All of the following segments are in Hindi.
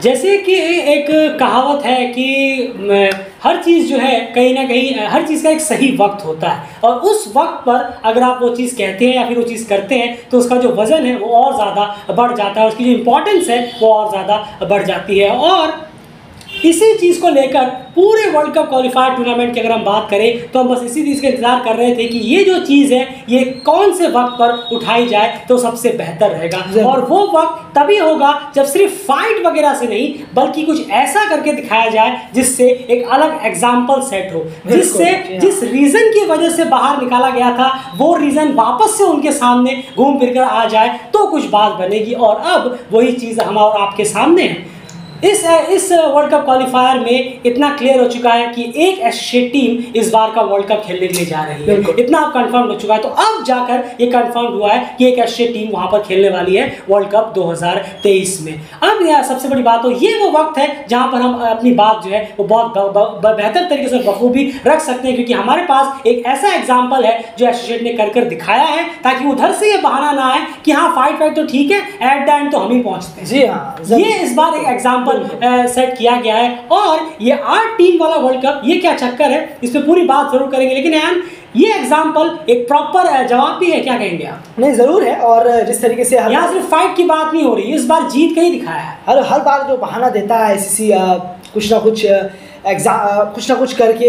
जैसे कि एक कहावत है कि हर चीज़ जो है कहीं ना कहीं हर चीज़ का एक सही वक्त होता है, और उस वक्त पर अगर आप वो चीज़ कहते हैं या फिर वो चीज़ करते हैं तो उसका जो वज़न है वो और ज़्यादा बढ़ जाता है, उसकी जो इम्पोर्टेंस है वो और ज़्यादा बढ़ जाती है। और इसी चीज़ को लेकर पूरे वर्ल्ड कप क्वालिफायर टूर्नामेंट की अगर हम बात करें तो हम बस इसी चीज़ का इंतजार कर रहे थे कि ये जो चीज़ है ये कौन से वक्त पर उठाई जाए तो सबसे बेहतर रहेगा। और वो वक्त तभी होगा जब सिर्फ फाइट वगैरह से नहीं बल्कि कुछ ऐसा करके दिखाया जाए जिससे एक अलग एग्जाम्पल सेट हो, जिससे जिस रीज़न की वजह से बाहर निकाला गया था वो रीज़न वापस से उनके सामने घूम फिर कर आ जाए तो कुछ बात बनेगी। और अब वही चीज़ हम और आपके सामने है। इस वर्ल्ड कप क्वालिफायर में इतना क्लियर हो चुका है कि एक एसोसिएट टीम इस बार का वर्ल्ड कप खेलने के लिए जा रही है, इतना अब कंफर्म हो चुका है। तो अब जाकर ये कंफर्म हुआ है कि एक एसोसिएट टीम वहां पर खेलने वाली है वर्ल्ड कप 2023 में। अब यह सबसे बड़ी बात हो, ये वो वक्त है जहां पर हम अपनी बात जो है वो बहुत बेहतर तरीके से बखूबी रख सकते हैं, क्योंकि हमारे पास एक ऐसा एग्जाम्पल है जो एसोसिएट ने कर दिखाया है, ताकि उधर से ये बहाना ना आए कि हाँ फाइट तो ठीक है, एट द एंड तो हम ही पहुंचते हैं। जी हाँ, ये इस बार एक एग्जाम्पल सेट किया गया है। और ये 8 टीम वाला वर्ल्ड कप, ये क्या चक्कर है, इस पे पूरी बात जरूर करेंगे, लेकिन यार ये एग्जाम्पल एक प्रॉपर जवाब भी है, क्या कहेंगे आप? नहीं, जरूर है। और जिस तरीके से यहाँ सिर्फ फाइट की बात नहीं हो रही, इस बार जीत का ही दिखाया है। हर बार जो बहाना देता है आईसीसी कुछ ना कुछ करके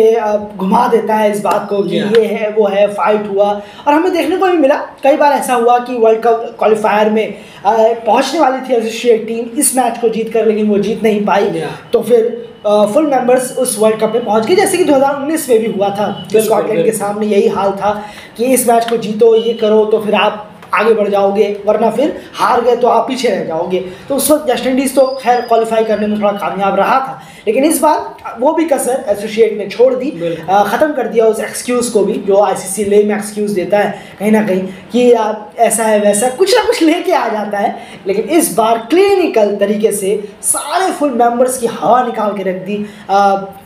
घुमा देता है इस बात को कि ये है वो है, फाइट हुआ। और हमें देखने को भी मिला कई बार ऐसा हुआ कि वर्ल्ड कप क्वालिफायर में पहुंचने वाली थी एसोसिएट टीम इस मैच को जीत कर, लेकिन वो जीत नहीं पाई। तो फिर फुल मेंबर्स उस वर्ल्ड कप में पहुंच गए, जैसे कि 2019 में भी हुआ था। स्कॉटलैंड के सामने यही हाल था कि इस मैच को जीतो, ये करो तो फिर आप आगे बढ़ जाओगे, वरना फिर हार गए तो आप पीछे रह जाओगे। तो उस वक्त वेस्ट इंडीज़ तो खैर क्वालिफाई करने में थोड़ा कामयाब रहा था, लेकिन इस बार वो भी कसर एसोसिएट ने छोड़ दी, ख़त्म कर दिया उस एक्सक्यूज़ को भी जो आईसीसी ले में एक्सक्यूज़ देता है कहीं ना कहीं कि ऐसा है वैसा कुछ ना कुछ लेके आ जाता है। लेकिन इस बार क्लिनिकल तरीके से सारे फुल मेंबर्स की हवा निकाल के रख दी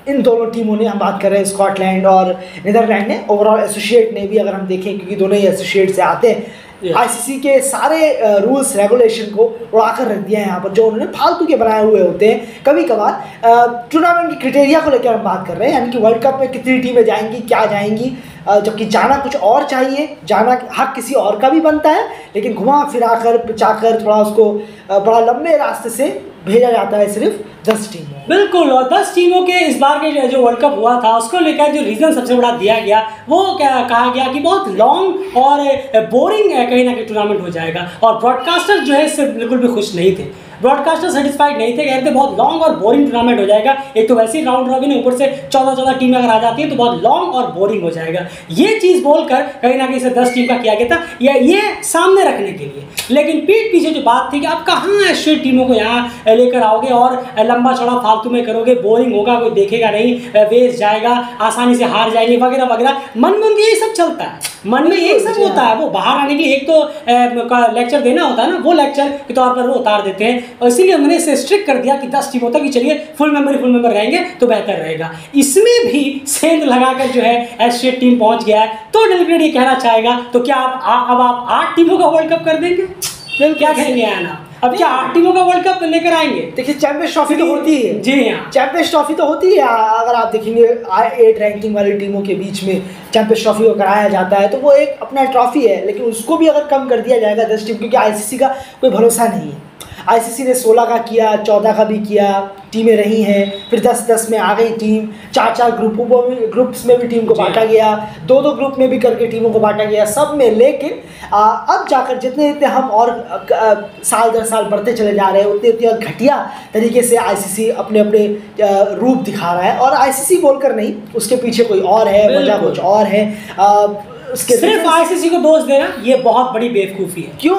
इन दोनों टीमों ने। हम बात कर रहे हैं स्कॉटलैंड और नीदरलैंड ने। ओवरऑल एसोसिएट ने भी, अगर हम देखें क्योंकि दोनों ही एसोसिएट से आते हैं, आईसीसी के सारे रूल्स रेगुलेशन को उड़ाकर रख दिया है यहाँ पर, जो उन्होंने फालतू के बनाए हुए होते हैं। कभी कभार टूर्नामेंट की क्राइटेरिया को लेकर हम बात कर रहे हैं, यानी कि वर्ल्ड कप में कितनी टीमें जाएंगी, क्या जाएंगी, जबकि जाना कुछ और चाहिए, जाना हक किसी और का भी बनता है, लेकिन घुमा फिरा कर पिचाकर थोड़ा उसको बड़ा लंबे रास्ते से भेजा जाता है सिर्फ 10 टीमों। बिल्कुल, और 10 टीमों के इस बार के जो वर्ल्ड कप हुआ था उसको लेकर जो रीज़न सबसे बड़ा दिया गया वो क्या कहा गया कि बहुत लॉन्ग और बोरिंग कहीं ना कहीं टूर्नामेंट हो जाएगा। और ब्रॉडकास्टर जो है इससे बिल्कुल भी खुश नहीं थे, ब्रॉडकास्टर सेटिस्फाइड नहीं थे, कहते बहुत लॉन्ग और बोरिंग टूर्नामेंट हो जाएगा। एक तो वैसे ही राउंड रॉबिन ऊपर से 14 टीमें अगर आ जाती है तो बहुत लॉन्ग और बोरिंग हो जाएगा। ये चीज़ बोलकर कहीं ना कहीं इसे 10 टीम का किया गया था ये सामने रखने के लिए। लेकिन पीठ पीछे जो बात थी कि अब कहाँ ऐसे टीमों को यहाँ लेकर आओगे और लंबा चौड़ा फालतू में करोगे, बोरिंग होगा, कोई देखेगा नहीं, वेस्ट जाएगा, आसानी से हार जाएंगे वगैरह वगैरह। मन में उनके यही सब चलता है, मन में यही सब होता है। वो बाहर आने के लिए एक तो लेक्चर देना होता है ना, वो लेक्चर के तौर पर वो उतार देते हैं। और इसीलिए उन्होंने इसे स्ट्रिक्ट कर दिया कि 10 टीम होता कि चलिए फुल मेंबर रहेंगे तो बेहतर रहेगा। इसमें भी सेंध लगाकर जो है एसोसिएट टीम पहुंच गया है। तो डेलीगेट ये कहना चाहेगा तो क्या अब आप 8 टीमों का वर्ल्ड कप कर देंगे? क्या कहेंगे आना? अब क्या 8 टीमों का वर्ल्ड कप लेकर आएंगे? देखिए चैंपियंस ट्रॉफी तो होती है। जी हाँ, चैंपियंस ट्रॉफी तो होती है। अगर आप देखेंगे 8 रैंकिंग वाली टीमों के बीच में चैंपियंस ट्रॉफी को कराया जाता है तो वो एक अपना ट्रॉफी है, लेकिन उसको भी अगर कम कर दिया जाएगा 10 टीम, क्योंकि आईसीसी का कोई भरोसा नहीं है। आईसीसी ने 16 का किया, 14 का भी किया, टीमें रही हैं, फिर 10-10 में आ गई टीम, 4-4 ग्रुप्स में भी टीम को बांटा गया, 2-2 ग्रुप में भी करके टीमों को बांटा गया, सब में। लेकिन अब जाकर जितने हम और साल दर साल बढ़ते चले जा रहे हैं उतने घटिया तरीके से आईसीसी अपने रूप दिखा रहा है। और आईसीसी बोलकर नहीं, उसके पीछे कोई और है, वजह कुछ और है। सिर्फ आईसीसी को दोष देना ये बहुत बड़ी बेवकूफ़ी है। क्यों?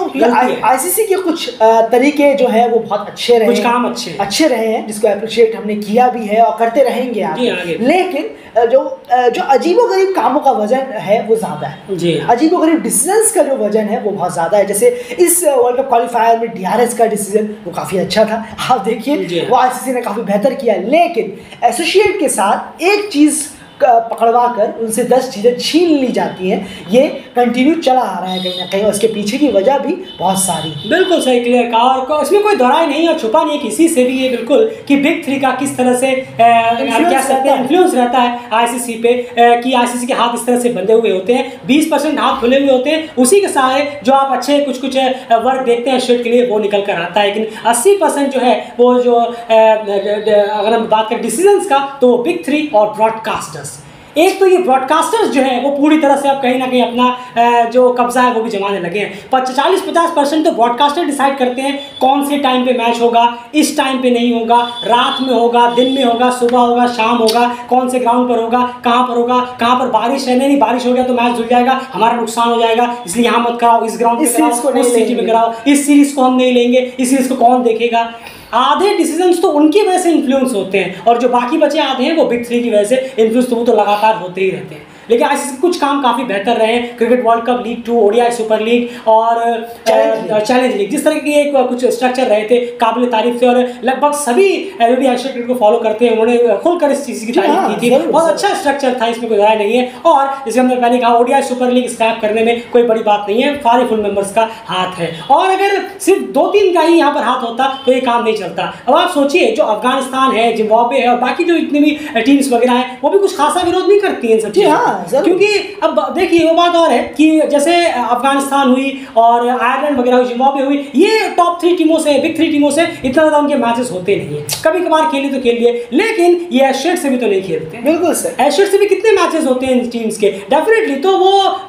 आईसीसी के कुछ तरीके जो है वो बहुत अच्छे रहे, कुछ काम अच्छे रहे हैं, जिसको अप्रिशिएट हमने किया भी है और करते रहेंगे आगे। लेकिन जो अजीबोगरीब कामों का वजन है वो ज़्यादा है, अजीबोगरीब डिसीजंस का जो वजन है वो बहुत ज़्यादा है। जैसे इस वर्ल्ड कप क्वालिफायर में डीआरएस का डिसीजन वो काफ़ी अच्छा था, आप देखिए वो आईसीसी ने काफ़ी बेहतर किया। लेकिन एसोसिएट के साथ एक चीज़ पकड़वा कर उनसे 10 चीज़ें छीन ली जाती हैं, ये कंटिन्यू चला आ रहा है कहीं ना कहीं, और उसके पीछे की वजह भी बहुत सारी। बिल्कुल सही क्लियर कहा, और इसमें कोई दोहराई नहीं है और छुपा नहीं है किसी से भी ये बिल्कुल कि बिग थ्री का किस तरह से कह सकते हैं इन्फ्लुएंस रहता है आईसीसी पे, कि आईसीसी के हाथ इस तरह से बंधे हुए होते हैं, 20% हाथ खुले हुए होते हैं, उसी के सारे जो आप अच्छे कुछ वर्क देखते हैं शेड के लिए वो निकल कर आता है, लेकिन 80% जो है वो जो अगर हम बात करें डिसीजंस का तो बिग थ्री और ब्रॉडकास्टर्स। एक तो ये ब्रॉडकास्टर्स जो है वो पूरी तरह से अब कहीं ना कहीं अपना जो कब्जा है वो भी जमाने लगे हैं। 40-50% तो ब्रॉडकास्टर डिसाइड करते हैं कौन से टाइम पे मैच होगा, इस टाइम पे नहीं होगा, रात में होगा, दिन में होगा, सुबह होगा, शाम होगा, कौन से ग्राउंड पर होगा, कहाँ पर बारिश है, नहीं बारिश हो गया तो मैच धुल जाएगा, हमारा नुकसान हो जाएगा, इसलिए यहाँ मत कराओ, इस ग्राउंड पे कराओ, इस सिटी में कराओ, इस सीरीज को हम नहीं लेंगे, इस सीरीज को कौन देखेगा। आधे डिसीजंस तो उनकी वजह से इन्फ्लुएंस होते हैं और जो बाकी बचे आधे हैं वो बिग थ्री की वजह से इन्फ्लुएंस तो वो तो लगातार होते ही रहते हैं। लेकिन आईसीसी कुछ काम काफ़ी बेहतर रहे हैं, cricket world cup, league 2, ODI super league और चैलेंज लीग, जिस तरह की एक कुछ स्ट्रक्चर रहे थे काबिल तारीफ थे और लगभग सभी एलईडी एशिया क्रिकेट को फॉलो करते हैं उन्होंने खुलकर इस चीज़ की तारीफ की थी। बहुत अच्छा स्ट्रक्चर था, इसमें कोई राय नहीं है। और जैसे हमने पहले कहा ओडीआई सुपर लीग स्क्रैप करने में कोई बड़ी बात नहीं है, सारे फुल मेंबर्स का हाथ है, और अगर सिर्फ 2-3 का ही यहाँ पर हाथ होता तो ये काम नहीं चलता। अब आप सोचिए जो अफगानिस्तान है, जिम्बाब्वे है और बाकी जो इतनी भी टीम्स वगैरह हैं वो भी कुछ खासा विरोध नहीं करती हैं इन सब चीज़ों, क्योंकि अब देखिए वो बात और है कि जैसे अफगानिस्तान हुई और आयरलैंड वगैरह हुई, जिम्बाब्वे हुई, ये टॉप 3 टीमों से, बिग 3 टीमों से इतना ज़्यादा उनके मैचेस होते नहीं है, कभी कभार खेले तो खेल लिए, लेकिन ये एशियड से भी तो नहीं खेलते। बिल्कुल सर, एशियड से भी कितने मैचेस होते हैं इन टीम्स के, डेफिनेटली तो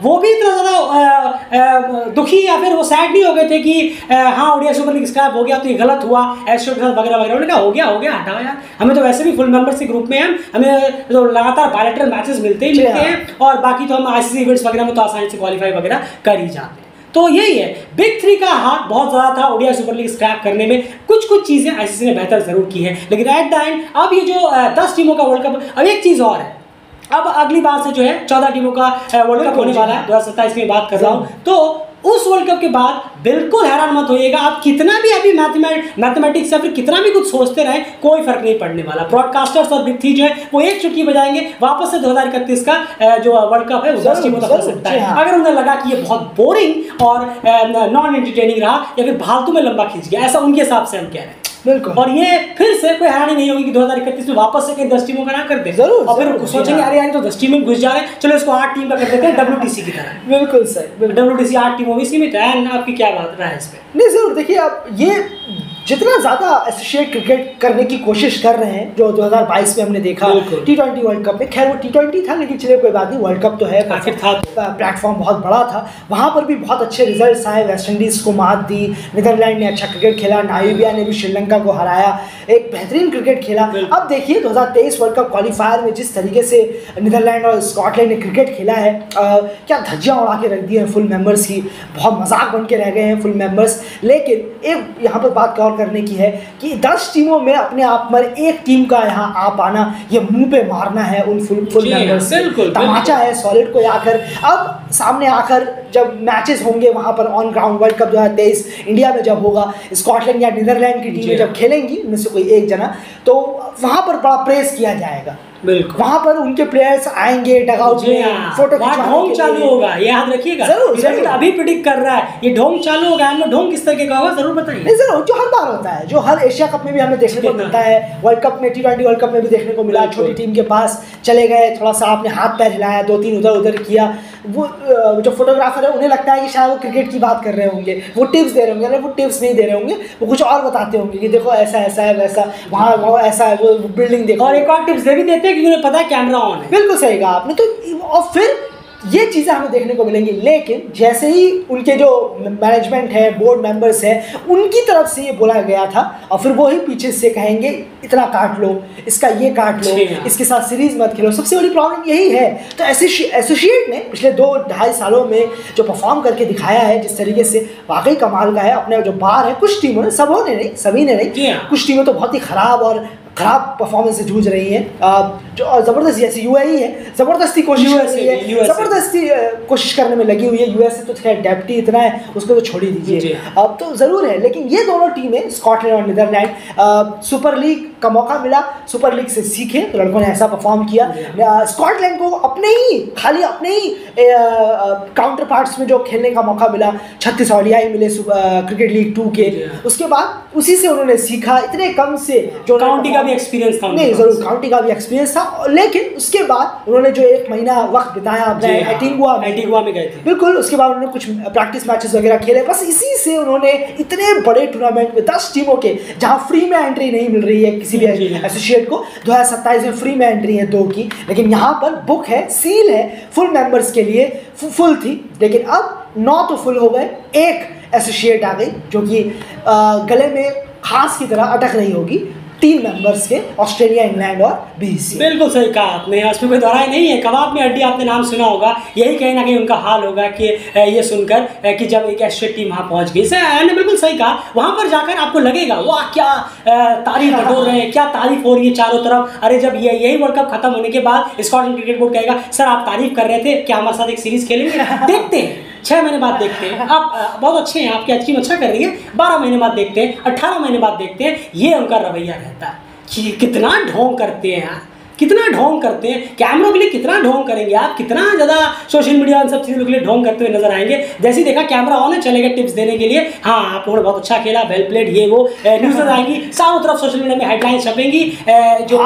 वो भी इतना ज़्यादा दुखी या फिर वो सैड नहीं हो गए थे कि हाँ ओडीआई सुपर लीग स्क्रैप हो गया तो ये गलत हुआ एशियड के साथ वगैरह वगैरह। उन्होंने कहा हो गया हटाओ यार, हमें तो वैसे भी फुल मेंबर्स के ग्रुप में हैं, हमें तो लगातार बायलैटरल मैचेस मिलते ही मिलते हैं और बाकी तो हम आईसीसी इवेंट्स वगैरह में तो आसानी से क्वालिफाई वगैरह कर ही जाते हैं। तो यही है, बिग थ्री का हाथ बहुत ज़्यादा था ओडीआई सुपर लीग स्क्रैप करने में, कुछ चीज़ें आईसीसी ने बेहतर ज़रूर की है, लेकिन एट द एंड अब ये जो 10 टीमों का वर्ल्ड कप, अब एक चीज़ और है, अब अगली बार से जो है 14 टीमों का वर्ल्ड कप होने वाला है, 2027 में बात कर रहा हूँ, तो उस वर्ल्ड कप के बाद बिल्कुल हैरान मत होइएगा, आप कितना भी अभी मैथमेटिक्स या फिर कितना भी कुछ सोचते रहें कोई फर्क नहीं पड़ने वाला। ब्रॉडकास्टर्स और बिग थ्री जो है वो एक चुटकी बजाएंगे, वापस से 2031 का जो वर्ल्ड कप है वो 10 टीमों तक हो सकता है। अगर उन्हें लगा कि ये बहुत बोरिंग और नॉन एंटरटेनिंग रहा या फिर फालतू में लंबा खींच गया, ऐसा उनके हिसाब से हम कह रहे हैं, बिल्कुल। और ये फिर से कोई हैरानी नहीं होगी कि 2031 में वापस से कहीं 10 टीमों का ना कर दे, जरूर, और फिर सोचेंगे अरे यार तो 10 टीम में घुस जा रहे हैं, चलो इसको 8 टीम का कर देते हैं WTC की तरह। बिल्कुल सर, WTC 8 टीमों में सीमित है। आपकी क्या बात रहा है इस पे? नहीं जरूर, देखिए आप ये जितना ज़्यादा एसोसिएट क्रिकेट करने की कोशिश कर रहे हैं, जो 2022 में हमने देखा T20 वर्ल्ड कप में, खैर वो T20 था लेकिन चलिए कोई बात नहीं, वर्ल्ड कप तो है, प्लेटफॉर्म बहुत बड़ा था, वहाँ पर भी बहुत अच्छे रिजल्ट्स आए, वेस्ट इंडीज़ को मात दी, नीदरलैंड ने अच्छा क्रिकेट खेला, नामीबिया ने भी श्रीलंका को हराया, एक बेहतरीन क्रिकेट खेला। अब देखिए 2023 वर्ल्ड कप क्वालिफायर में जिस तरीके से नीदरलैंड और स्कॉटलैंड ने क्रिकेट खेला है, क्या धज्जियाँ उड़ा के रख दी हैं फुल मेंबर्स की, बहुत मजाक बन के रह गए हैं फुल मेंबर्स। लेकिन एक यहाँ पर बात कवर करने की है कि 10 टीमों में अपने आप में एक टीम का यहाँ आ पाना, ये मुंह पे मारना है उन फुल मेंबर्स, तमाचा है सॉलिड को आकर। अब सामने आकर जब मैचेस होंगे वहाँ पर on ground world cup 2023 India में जब होगा, स्कॉटलैंड या नीदरलैंड की टीमें जब खेलेंगी उनमें से कोई एक जना, तो वहाँ पर बड़ा प्रेस किया जाएगा, वहाँ पर उनके प्लेयर्स आएंगे डगआउट में, फोटो ढोंग चालू होगा, ये याद रखिएगा। जरूर अभी प्रेडिक्ट कर रहा है ये ढोंग चालू होगा, हमें ढोंग किस तरह का होगा जरूर बताइए। नहीं जरूर, जो हर बार होता है, जो हर एशिया कप में भी हमें देखने को मिलता है, वर्ल्ड कप में T20 वर्ल्ड कप में भी देखने को मिला, छोटी टीम के पास चले गए, थोड़ा सा आपने हाथ पैर हिलाया, 2-3 इधर उधर किया, वो जो फोटोग्राफर है उन्हें लगता है कि शायद वो क्रिकेट की बात कर रहे होंगे, वो टिप्स दे रहे होंगे, वो टिप्स नहीं दे रहे होंगे, वो कुछ और बताते होंगे कि देखो ऐसा ऐसा है, वैसा वहाँ वो ऐसा है, वो बिल्डिंग देखो, और एक और टिप्स दे भी देते हैं कि उन्हें पता है कैमरा ऑन है। बिल्कुल सही कहा आपने। तो और फिर ये चीज़ें हमें देखने को मिलेंगी, लेकिन जैसे ही उनके जो मैनेजमेंट है, बोर्ड मेंबर्स हैं, उनकी तरफ से ये बोला गया था और फिर वो ही पीछे से कहेंगे इतना काट लो, इसका ये काट लो, इसके साथ सीरीज मत खेलो। सबसे बड़ी प्रॉब्लम यही है। तो एसोसिएट ने पिछले 2-2.5 सालों में जो परफॉर्म करके दिखाया है, जिस तरीके से वाकई कमाल का है। अपने जो बार है, कुछ टीमों ने, सबों ने नहीं, सभी ने नहीं, कुछ टीमें तो बहुत ही ख़राब और खराब परफॉर्मेंस से जूझ रही है, जो ज़बरदस्ती जैसे यूएई है ज़बरदस्ती कोशिश कर रही है, ज़बरदस्ती कोशिश करने में लगी हुई है। यूएसए तो खैर डेप्टी इतना है उसको तो छोड़ ही दीजिए, अब तो ज़रूर है। लेकिन ये दोनों टीमें स्कॉटलैंड और नीदरलैंड, सुपर लीग का मौका मिला, सुपर लीग से सीखे तो लड़कों ने ऐसा परफॉर्म किया। स्कॉटलैंड को अपने ही काउंटर पार्ट्स में जो खेलने का मौका मिला, 36 ओडीआई मिले क्रिकेट लीग 2 के, उसके बाद उसी से उन्होंने सीखा। इतने कम से जो काउंटी का भी एक्सपीरियंस था, नहीं ज़रूर काउंटी का भी एक्सपीरियंस था, लेकिन उसके बाद उन्होंने जो 1 महीना वक्त बिताया अपने एंटीगुआ में गए थे, बिल्कुल उसके बाद उन्होंने कुछ प्रैक्टिस मैचेस वगैरह खेले। बस इसी से उन्होंने इतने बड़े टूर्नामेंट में 10 टीमों के, जहाँ फ्री में एंट्री नहीं मिल रही है किसी भी एसोसिएट को, 2027 में फ्री में एंट्री है 2 की, लेकिन यहाँ पर बुक है, सील है, फुल मेंबर्स के लिए फुल थी, लेकिन अब 9 तो फुल हो गए, 1 एसोसिएट आ गई जो कि गले में खास की तरह अटक रही होगी 3 मेंबर्स के, ऑस्ट्रेलिया, इंग्लैंड और बीसी। बिल्कुल सही कहा आपने, उसमें कोई दोहराई नहीं है। कबाब में हड्डी आपने नाम सुना होगा, यही कहीं ना कहीं उनका हाल होगा कि ये सुनकर कि जब एक एशियन टीम वहाँ पहुँच गई। सर ने बिल्कुल सही कहा, वहाँ पर जाकर आपको लगेगा वाह क्या तारीफ बटोर रहे हैं, क्या तारीफ हो रही है चारों तरफ। अरे जब यही वर्ल्ड कप खत्म होने के बाद स्कॉटलैंड क्रिकेट बोर्ड कहेगा सर आप तारीफ कर रहे थे, क्या हमारे साथ एक सीरीज खेलेंगे? देखते हैं 6 महीने बाद देखते हैं, आप बहुत अच्छे हैं, आपकी टीम अच्छा कर रही है, 12 महीने बाद देखते हैं, 18 महीने बाद देखते हैं। ये उनका रवैया रहता है कि कितना ढोंग करते हैं यार, कितना ढोंग करते हैं, कैमरों के लिए कितना ढोंग करेंगे आप, कितना ज़्यादा सोशल मीडिया उन सब चीज़ों के लिए ढोंग करते हुए नजर आएंगे। जैसे ही देखा कैमरा ऑन है, चलेगा टिप्स देने के लिए, हाँ आप लोगों ने बहुत अच्छा खेला, वेल प्लेड, ये वो न्यूज़ आएंगी, चारों तरफ सोशल मीडिया में हेडलाइन छपेंगी, जो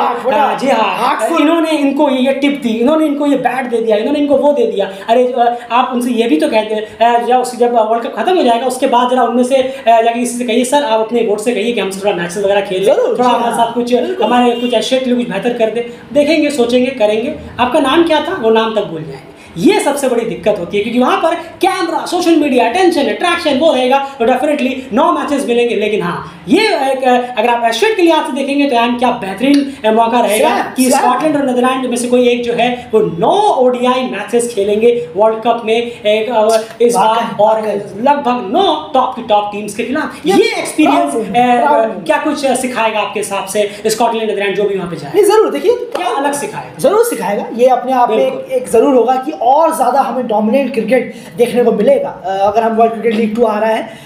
जी हाँ इन्होंने इनको ये टिप दी, इन्होंने इनको ये बैट दे दिया, इन्होंने इनको वो दे दिया। अरे आप उनसे ये भी तो कहते हैं जब वर्ल्ड कप खत्म हो जाएगा उसके बाद जरा उनमें से जाकर किसी से कहिए सर आप अपने बोर्ड से कहिए कि हमसे थोड़ा मैचेस वगैरह खेल लें, थोड़ा हमारे साथ कुछ हमारे कुछ एशिया के लिए कुछ बेहतर कर दे। देखेंगे, सोचेंगे, करेंगे। आपका नाम क्या था वो नाम तक भूल जाएंगे। ये सबसे बड़ी दिक्कत होती है क्योंकि वहां पर camera, social media, attention, attraction वो रहेगा तो डेफिनेटली 9 मैचेस मिलेंगे। लेकिन हाँ ये अगर आप एशियन के लिए आपसे देखेंगे तो यार क्या बेहतरीन मौका रहेगा कि स्कॉटलैंड और नीदरलैंड में से कोई एक जो है वो 9 ओडीआई मैचेस खेलेंगे वर्ल्ड कप में इस बार, और लगभग 9 टॉप की टॉप टीम्स के खिलाफ। ये एक्सपीरियंस क्या कुछ सिखाएगा आपके हिसाब से स्कॉटलैंड, नीदरलैंड जो भी वहाँ पे जाए? जरूर देखिए क्या अलग सिखाएगा, जरूर सिखाएगा। ये अपने आप में एक जरूर होगा कि और ज़्यादा हमें डोमिनेंट क्रिकेट देखने को मिलेगा। अगर हम वर्ल्ड क्रिकेट लीग 2 आ रहा है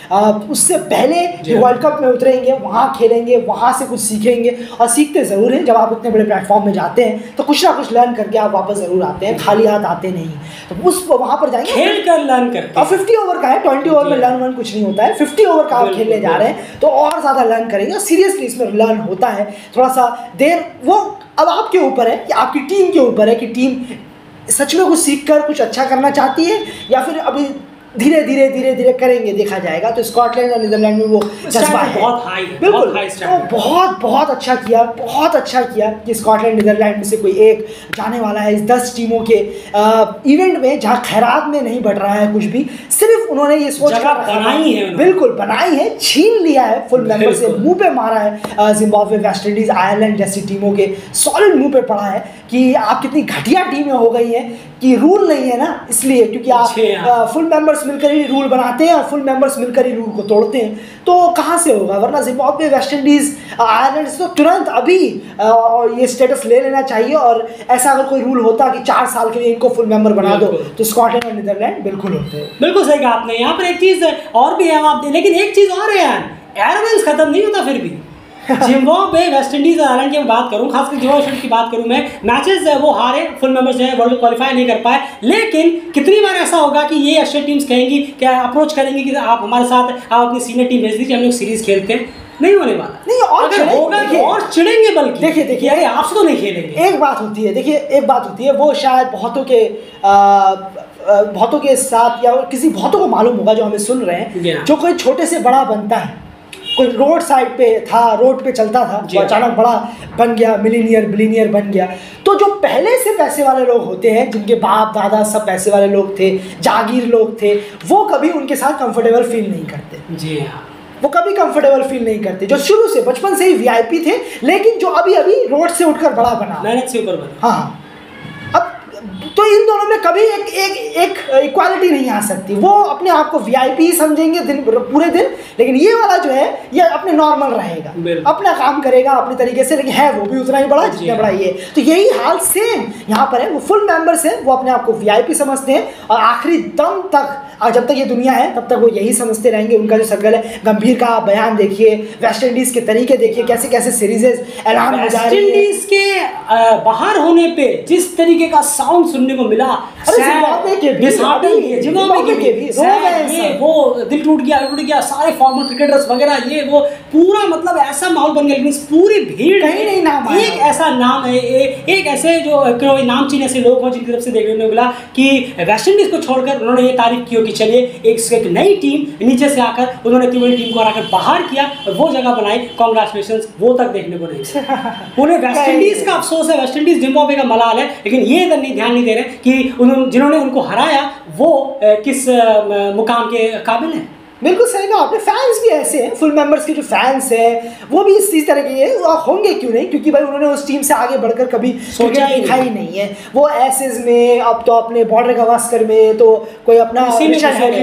उससे पहले वर्ल्ड कप में उतरेंगे, वहाँ खेलेंगे, वहाँ से कुछ सीखेंगे, और सीखते ज़रूर हैं। जब आप इतने बड़े प्लेटफॉर्म में जाते हैं तो कुछ ना कुछ लर्न करके आप वापस ज़रूर आते हैं, खाली हाथ आते नहीं। तो उस वहाँ पर जाएंगे, खेल कर लर्न करके। और 50 ओवर का है, 20 ओवर में लर्न कुछ नहीं होता है, 50 ओवर का आप खेलने जा रहे हैं तो और ज़्यादा लर्न करेंगे। सीरियसली इसमें लर्न होता है, थोड़ा सा देर वो अब आपके ऊपर है कि आपकी टीम के ऊपर है कि टीम सच में कुछ सीखकर कुछ अच्छा करना चाहती है या फिर अभी धीरे धीरे करेंगे, देखा जाएगा। तो स्कॉटलैंड और नीदरलैंड में वो जज्बा है, बहुत हाई है, बिल्कुल। तो बहुत अच्छा किया कि स्कॉटलैंड नीदरलैंड में से कोई एक जाने वाला है इस 10 टीमों के इवेंट में, जहाँ खैरात में नहीं बढ़ रहा है कुछ भी, सिर्फ उन्होंने ये सोच बनाई है, बिल्कुल बनाई है, छीन लिया है फुल मेंबर से, मुंह पे मारा है जिम्बाब्वे, वेस्ट इंडीज, आयरलैंड जैसी टीमों के सॉलिड मुंह पे पड़ा है कि आप कितनी घटिया टीमें हो गई हैं कि रूल नहीं है ना, इसलिए क्योंकि आप फुल मेंबर्स मिलकर ही रूल बनाते हैं और फुल मेंबर्स मिलकर ही रूल को तोड़ते हैं, तो कहाँ से होगा? वरना जिम्बाब्वे, वेस्ट इंडीज, आयरलैंड तो तुरंत अभी ये स्टेटस ले लेना चाहिए। और ऐसा अगर कोई रूल होता कि 4 साल के लिए इनको फुल मेंबर बना दो तो स्कॉटलैंड और नीदरलैंड बिल्कुल होते हैं। बिल्कुल सही कहा आपने। यहाँ पर एक चीज़ और भी है आप, लेकिन एक चीज़ और है यार, एरोगेंस खत्म नहीं होता फिर भी। जिम्बाब्वे, वेस्ट इंडीज और आयरलैंड की मैं बात करूं, खासकर जिम्बाब्वे की बात करूं मैं, मैचेस वो हारे, फुल मेंबर्स जो है वर्ल्ड क्वालिफाई नहीं कर पाए। लेकिन कितनी बार ऐसा होगा कि ये एशियन टीम्स कहेंगी, क्या अप्रोच करेंगी कि आप हमारे साथ, आप अपनी सीनियर टीम भेज दीजिए, हम लोग सीरीज खेलते हैं? नहीं होने वाला, नहीं। और अगर होगा तो और चिढ़ेंगे, बल्कि देखिए अरे आपसे तो नहीं खेलेंगे। एक बात होती है, देखिए एक बात होती है, वो शायद बहुतों के साथ या किसी बहुतों को मालूम होगा जो हमें सुन रहे हैं, जो कोई छोटे से बड़ा बनता है, कोई रोड साइड पे था, रोड पे चलता था, वो अचानक बड़ा बन गया, मिलीनियर बिलीनियर बन गया, तो जो पहले से पैसे वाले लोग होते हैं, जिनके बाप दादा सब पैसे वाले लोग थे, जागीर लोग थे, वो कभी उनके साथ कंफर्टेबल फील नहीं करते। जी हाँ, वो कभी कंफर्टेबल फील नहीं करते, जो शुरू से बचपन से ही वीआईपी थे, लेकिन जो अभी रोड से उठकर बड़ा बना, मेहनत से ऊपर बना। हाँ, अब तो इन दोनों में कभी एक इक्वालिटी नहीं आ सकती। वो अपने आप को वीआईपी समझेंगे पूरे दिन, लेकिन ये वाला जो है ये अपने नॉर्मल रहेगा, अपना काम करेगा अपने तरीके से, लेकिन है वो भी उतना ही बड़ा जितना बड़ा ये। तो यही हाल सेम यहाँ पर है। वो फुल मेंबर्स हैं, वो अपने आप को वीआईपी समझते हैं और आखिरी दम तक, जब तक ये दुनिया है तब तक वो यही समझते रहेंगे। उनका जो सर्कल है, गंभीर का बयान देखिए, वेस्ट इंडीज के तरीके देखिए, कैसे कैसे सीरीजेस ऐलान हो जा रही है। वेस्ट इंडीज के बाहर होने पे जिस तरीके का साउंड सुनने को मिला, वो दिल टूट गया, सारे फॉर्मर क्रिकेटर्स वगैरह, ये वो पूरा मतलब ऐसा माहौल बन गया। पूरी भीड़ कहीं नहीं नाम एक ऐसा नाम है, एक ऐसे जो नामचीन ऐसे लोग हैं जिनकी तरफ से देखने को मिला कि वेस्ट इंडीज को छोड़कर उन्होंने ये तारीफ की कि चलिए एक नई टीम नीचे से आकर उन्होंने तीन टीम को हराकर बाहर किया और वो जगह बनाई। कांग्रेचुलेशंस, वो तक देखने को नहीं। उन्हें वेस्ट इंडीज का अफसोस है, वेस्ट इंडीज जिम्बाब्वे का मलाल है, लेकिन ये इधर नहीं ध्यान नहीं दे रहे कि जिन्होंने उनको हराया वो किस मुकाम के काबिल है। बिल्कुल सही कहा आपने। फैंस भी ऐसे हैं, फुल मेंबर्स के जो फैंस हैं वो भी इस तरह के हैं, होंगे क्यों नहीं, क्योंकि भाई उन्होंने उस टीम से आगे बढ़कर कभी सोचा ही नहीं है। वो एसेज में, अब तो अपने बॉर्डर गवास्कर में, तो कोई अपना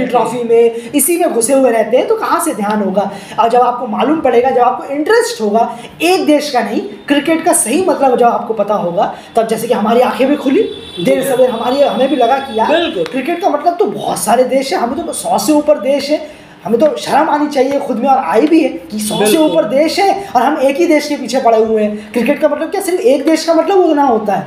ट्रॉफी में इसी में घुसे हुए रहते हैं, तो कहाँ से ध्यान होगा। और जब आपको मालूम पड़ेगा, जब आपको इंटरेस्ट होगा एक देश का नहीं, क्रिकेट का सही मतलब जब आपको पता होगा, तब जैसे कि हमारी आंखें भी खुली देर सवेर, हमें भी लगा कि यार क्रिकेट का मतलब तो बहुत सारे देश है, हमें तो 100 से ऊपर देश है, हमें तो शर्म आनी चाहिए खुद में, और आई भी है कि 100 से ऊपर देश है और हम एक ही देश के पीछे पड़े हुए हैं। क्रिकेट का मतलब क्या सिर्फ एक देश का मतलब उतना होता है,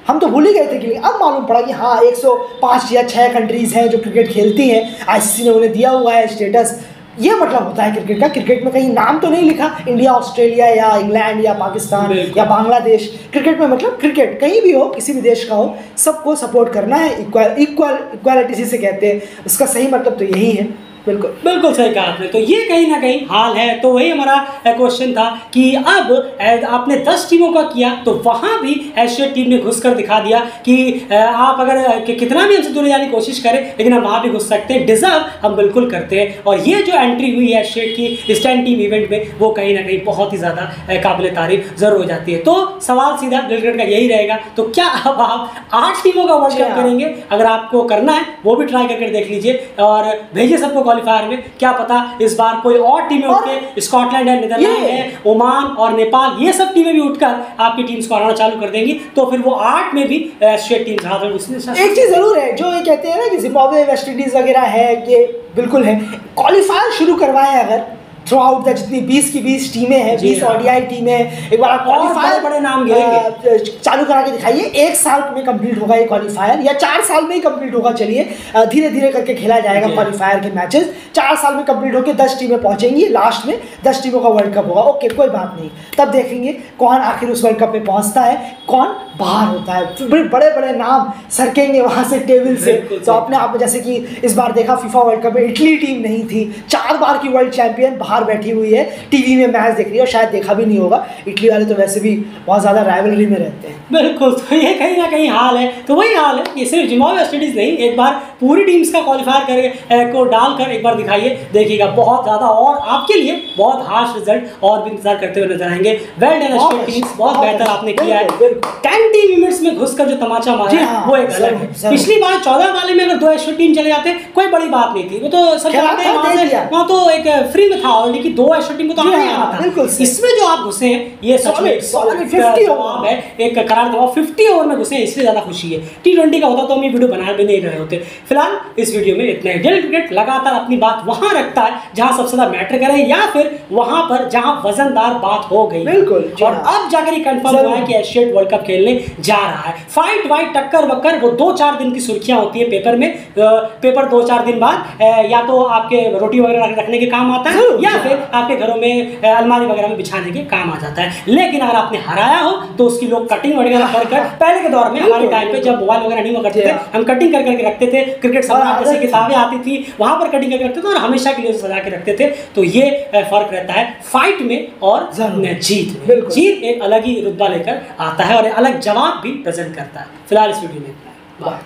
हम तो भूल ही गए थे कि अब मालूम पड़ा कि हाँ 105 या 6 कंट्रीज़ हैं जो क्रिकेट खेलती हैं, आईसीसी ने उन्हें दिया हुआ है स्टेटस। ये मतलब होता है क्रिकेट का। क्रिकेट में कहीं नाम तो नहीं लिखा इंडिया, ऑस्ट्रेलिया या इंग्लैंड या पाकिस्तान या बांग्लादेश। क्रिकेट में मतलब क्रिकेट कहीं भी हो, किसी भी देश का हो, सबको सपोर्ट करना है। इक्वालिटी जिसे कहते हैं, उसका सही मतलब तो यही है। बिल्कुल सही कहा आपने। तो ये कहीं ना कहीं हाल है। तो वही हमारा क्वेश्चन था कि अब आपने 10 टीमों का किया, तो वहाँ भी एशियन टीम ने घुसकर दिखा दिया कि आप अगर कितना भी हमसे दूर जाने की कोशिश करें, लेकिन हम वहाँ भी घुस सकते हैं। डिजर्व हम बिल्कुल करते हैं। और ये जो एंट्री हुई है एशियन की इस 10 टीम इवेंट में, वो कहीं ना कहीं बहुत ही ज़्यादा काबिल तारीफ ज़रूर हो जाती है। तो सवाल सीधा क्रिकेट का यही रहेगा, तो क्या अब आप 8 टीमों का वर्ल्ड कप करेंगे? अगर आपको करना है वो भी ट्राई करके देख लीजिए और भेजिए सबको क्वालिफायर में। क्या पता इस बार कोई और टीमें उठ के, स्कॉटलैंड है, नीदरलैंड है, ओमान और नेपाल, ये सब टीमें भी उठकर आपकी टीम्स को हराना चालू कर देंगी। तो फिर वो 8 में भी एशियन टीम्स हाथ में घुसने। एक चीज जरूर है, जो ये कहते हैं ना कि जिम्बाब्वे, वेस्ट इंडीज वगैरह है, ये बिल्कुल है, क्वालिफायर शुरू करवाएं अगर थ्रू आउट द जितनी 20 की 20 टीमें हैं, 20 ओडीआई टीमें, एक बार आप क्वालिफायर बड़े नाम गिरेंगे चालू करा के दिखाइए। 1 साल में कंप्लीट होगा ये क्वालिफायर, या 4 साल में ही कंप्लीट होगा। चलिए धीरे धीरे करके खेला जाएगा क्वालिफायर के मैचेस। 4 साल में कंप्लीट होकर 10 टीमें पहुंचेंगी, लास्ट में 10 टीमों का वर्ल्ड कप होगा। ओके, कोई बात नहीं, तब देखेंगे कौन आखिर उस वर्ल्ड कप में पहुंचता है, कौन बाहर होता है। बड़े बड़े नाम सरकेंगे वहां से टेबल से। तो अपने आप में जैसे कि इस बार देखा फीफा वर्ल्ड कप में इटली टीम नहीं थी, 4 बार की वर्ल्ड चैंपियन बाहर बैठी हुई है, टीवी में मैच देख रही है, और शायद देखा भी नहीं होगा। इटली वाले तो वैसे भी बहुत ज़्यादा राइवलरी में रहते हैं। बिल्कुल, तो ये कहीं ना कहीं हाल है। तो वही हाल है, ये सिर्फ जिम्बाब्वे वेस्ट इंडीज नहीं, एक बार पूरी टीम्स का क्वालिफायर को डालकर एक बार दिखाइए, देखिएगा बहुत ज़्यादा और आपके लिए बहुत हार्श रिजल्ट और भी इंतजार करते हुए नजर आएंगे। वेल डन एशियन टीम्स, बहुत बेहतर आपने किया है। 10 टीम इवेंट्स में घुसकर जो तमाचा मारा है वो एक अलग है। पिछली बार 14 वाले में अगर 2 एशियन टीम चले जाते कोई बड़ी बात नहीं थी, वो तो सब जानते हैं, वहाँ तो एक फ्री में था, लेकिन 2 एशियन टीम को तो आना था। इसमें जो आप घुसे हैं ये सॉलिड 50 ओवर है, एक करार जवाब 50 ओवर में घुसे, इसलिए ज्यादा खुशी है। T20 का होता तो हम ये वीडियो बना भी नहीं रहे होते। फिलहाल इस वीडियो में इतना ही। डेली क्रिकेट लगातार अपनी बात वहां रखता है जहां सबसे ज्यादा मैटर करे, या फिर वहां पर जहां वजनदार बात हो गई। बिल्कुल, और अब जाकर ये कंफर्म हुआ है कि एशियन वर्ल्ड कप खेलने जा रहा है। फाइट वाइट टक्कर वक्कर वो 2-4 दिन की सुर्खियां होती है पेपर में। पेपर 2-4 दिन बाद या तो आपके रोटी वगैरह रखने के काम आता है, या फिर आपके घरों में अलमारी वगैरह में बिछाने के काम आ जाता है। लेकिन अगर आपने हराया हो तो उसकी लोग कटिंग वगैरह कर पहले के दौर में, हमारे टाइम पे जब मोबाइल वगैरह नहीं हुआ करते थे, हम कटिंग कर करके रखते थे। क्रिकेट सम्राट जैसी किताबें आती थी, वहां पर कटिंग करके रखते थे और हमेशा के लिए सजा के रखते थे। तो ये फर्क रहता है फाइट में और जीत में। जीत एक अलग ही रुतबा लेकर आता है और अलग जवाब भी प्रेजेंट करता है। फिलहाल इस वीडियो में